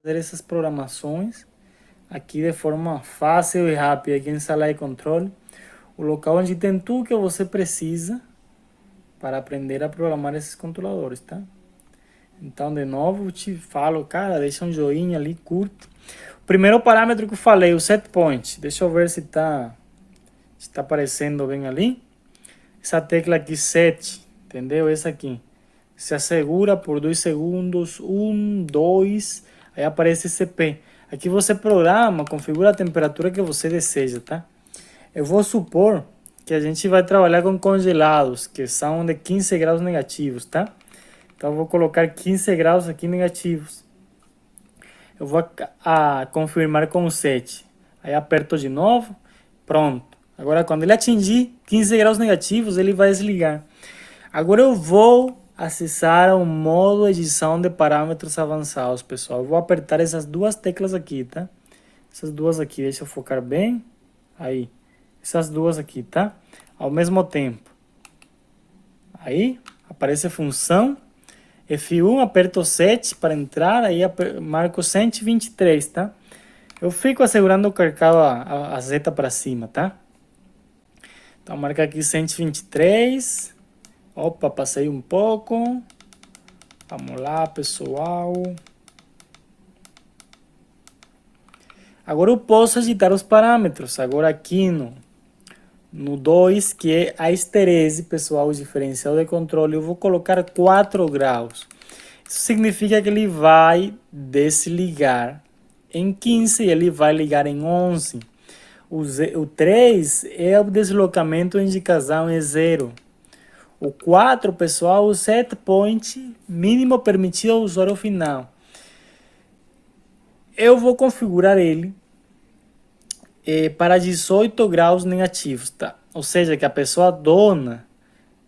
fazer essas programações aqui de forma fácil e rápida aqui em sala de controle, o local onde tem tudo que você precisa para aprender a programar esses controladores, tá? Então, de novo, eu te falo, cara, deixa um joinha ali, curte. O primeiro parâmetro que eu falei, o set point, deixa eu ver se tá aparecendo bem ali. Essa tecla aqui, set, entendeu? Essa aqui. Se assegura por 2 segundos, 1, 2, aí aparece CP. Aqui você programa, configura a temperatura que você deseja, tá? Eu vou supor que a gente vai trabalhar com congelados, que são de 15 graus negativos, tá? Então eu vou colocar 15 graus aqui negativos. Eu vou confirmar com o set. Aí aperto de novo, pronto. Agora quando ele atingir 15 graus negativos, ele vai desligar. Agora eu vou acessar o modo edição de parâmetros avançados, pessoal. Eu vou apertar essas duas teclas aqui, tá? Essas duas aqui, deixa eu focar bem. Aí, essas duas aqui, tá? Ao mesmo tempo. Aí, aparece a função. F1, aperto 7 para entrar, aí marco 123, tá? Eu fico assegurando carregar a Z para cima, tá? Então marca aqui 123. Opa, passei um pouco. Vamos lá, pessoal. Agora eu posso agitar os parâmetros. Agora aqui no 2, que é a esterese, pessoal, o diferencial de controle, eu vou colocar 4 graus. Isso significa que ele vai desligar em 15 e ele vai ligar em 11. O 3 é o deslocamento em indicação é 0. O 4, pessoal, o set point mínimo permitido ao usuário final. Eu vou configurar ele para 18 graus negativos, tá? Ou seja, que a pessoa dona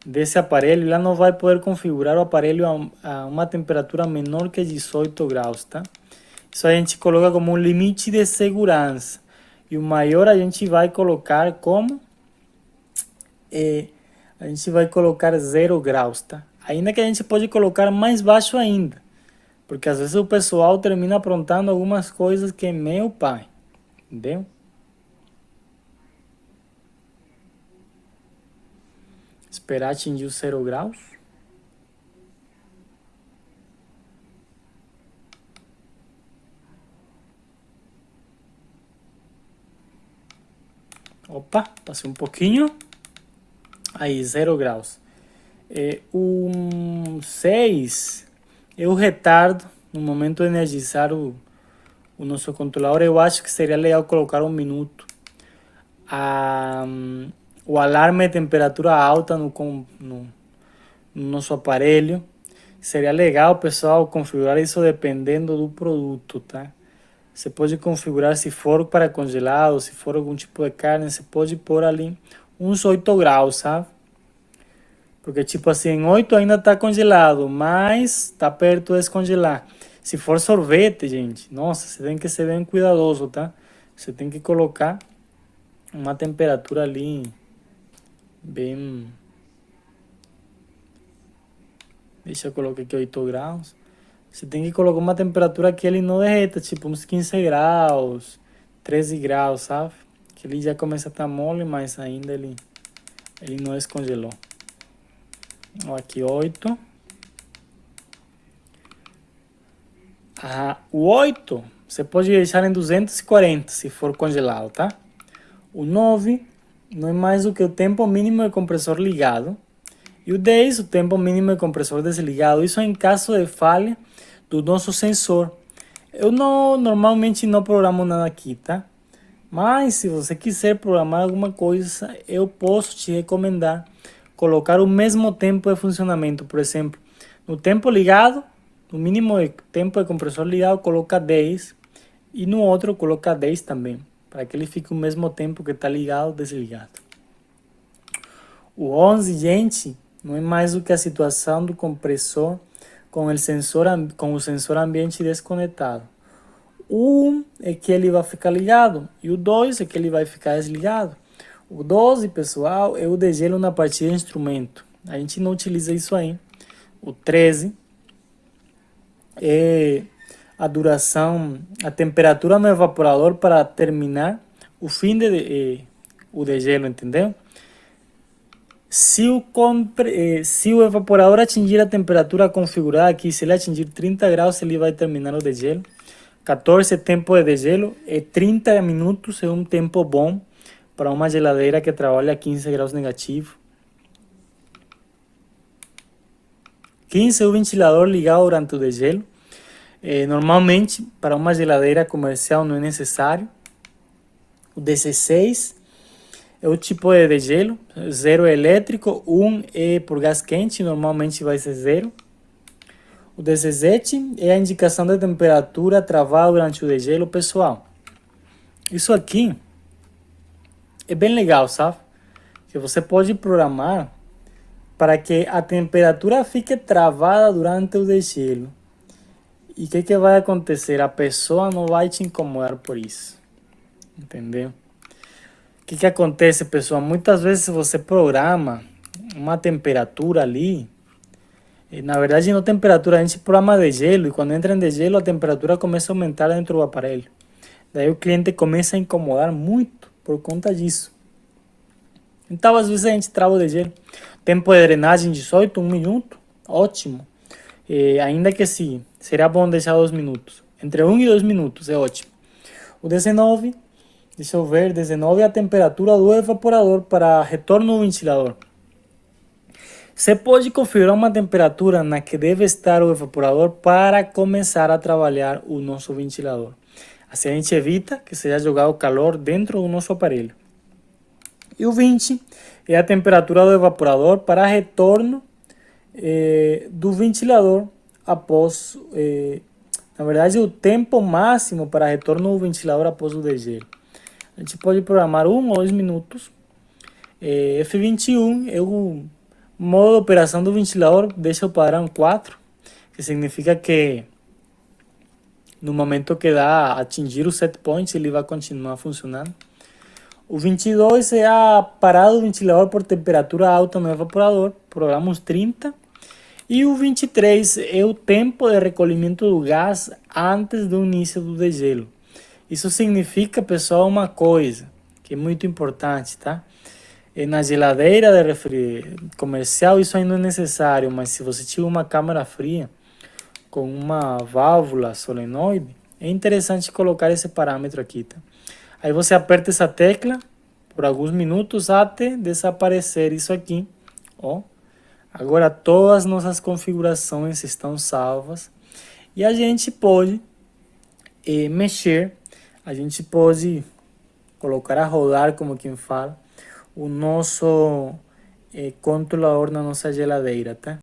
desse aparelho, ela não vai poder configurar o aparelho a uma temperatura menor que 18 graus, tá? Isso a gente coloca como um limite de segurança. E o maior a gente vai colocar como... a gente vai colocar 0 graus, tá? Ainda que a gente pode colocar mais baixo ainda. Porque às vezes o pessoal termina aprontando algumas coisas que é meu pai. Entendeu? Esperar atingir os 0 graus. Opa, passei um pouquinho. Aí, 0 graus. O 6 é o retardo no momento de energizar o nosso controlador. Eu acho que seria legal colocar 1 minuto. O alarme de temperatura alta no nosso aparelho. Seria legal, pessoal, configurar isso dependendo do produto, tá? Você pode configurar se for para congelado, se for algum tipo de carne, você pode pôr ali uns 8 graus, sabe? Porque tipo assim, em 8 ainda tá congelado, mas tá perto de descongelar. Se for sorvete, gente, nossa, você tem que ser bem cuidadoso, tá? Você tem que colocar uma temperatura ali bem... Deixa eu colocar aqui 8 graus. Você tem que colocar uma temperatura que ele não derreta, tipo uns 15 graus, 13 graus, sabe? Que ele já começa a estar mole, mas ainda ele não descongelou. Ó, aqui 8. O 8 você pode deixar em 240 se for congelado, tá? O 9 não é mais do que o tempo mínimo de compressor ligado. E o 10, o tempo mínimo de compressor desligado. Isso em caso de falha do nosso sensor. Eu normalmente não programo nada aqui, tá? Mas se você quiser programar alguma coisa, eu posso te recomendar colocar o mesmo tempo de funcionamento. Por exemplo, no tempo ligado, no mínimo de tempo de compressor ligado, coloca 10 e no outro coloca 10 também, para que ele fique o mesmo tempo que está ligado ou desligado. O 11, gente, não é mais do que a situação do compressor com o sensor ambiente desconectado. O 1 é que ele vai ficar ligado e o 2 é que ele vai ficar desligado. O 12, pessoal, é o degelo na partida de instrumento. A gente não utiliza isso aí. O 13 é a duração, a temperatura no evaporador para terminar o fim o degelo, entendeu? Se o evaporador atingir a temperatura configurada aqui, se ele atingir 30 graus, ele vai terminar o degelo. 14 tempo de degelo e 30 minutos é um tempo bom para uma geladeira que trabalha a 15 graus negativo. 15 é o ventilador ligado durante o degelo. Normalmente, para uma geladeira comercial não é necessário. O 16 é o tipo de degelo. 0 é elétrico, 1 é por gás quente, normalmente vai ser 0. O 17 é a indicação da temperatura travada durante o degelo, pessoal. Isso aqui é bem legal, sabe? Que você pode programar para que a temperatura fique travada durante o degelo. E o que vai acontecer? A pessoa não vai te incomodar por isso. Entendeu? O que acontece, pessoal? Muitas vezes você programa uma temperatura ali. Na verdade, não temperatura, a gente programa degelo. E quando entra em degelo, a temperatura começa a aumentar dentro do aparelho. Daí o cliente começa a incomodar muito por conta disso. Então, às vezes a gente trava o degelo. Tempo de drenagem 18, 1 minuto. Ótimo. Ainda que sim, seria bom deixar 2 minutos. Entre 1 e 2 minutos é ótimo. O 19, deixa eu ver, 19 é a temperatura do evaporador para retorno do ventilador. Você pode configurar uma temperatura na que deve estar o evaporador para começar a trabalhar o nosso ventilador. Assim a gente evita que seja jogado calor dentro do nosso aparelho. E o 20 é a temperatura do evaporador para retorno do ventilador após, na verdade, o tempo máximo para retorno do ventilador após o degelo. A gente pode programar 1 ou 2 minutos. F21 é o modo de operação do ventilador, deixa o padrão 4, que significa que no momento que atingir o set point, ele vai continuar funcionando. O 22 é a parada do ventilador por temperatura alta no evaporador, programamos 30. E o 23 é o tempo de recolhimento do gás antes do início do degelo. Isso significa, pessoal, uma coisa que é muito importante, tá? Na geladeira de comercial isso ainda não é necessário, mas se você tiver uma câmara fria com uma válvula solenoide, é interessante colocar esse parâmetro aqui, tá? Aí você aperta essa tecla por alguns minutos até desaparecer isso aqui, ó. Agora todas as nossas configurações estão salvas e a gente pode mexer, a gente pode colocar a rodar, como quem fala, o nosso controlador na nossa geladeira, tá?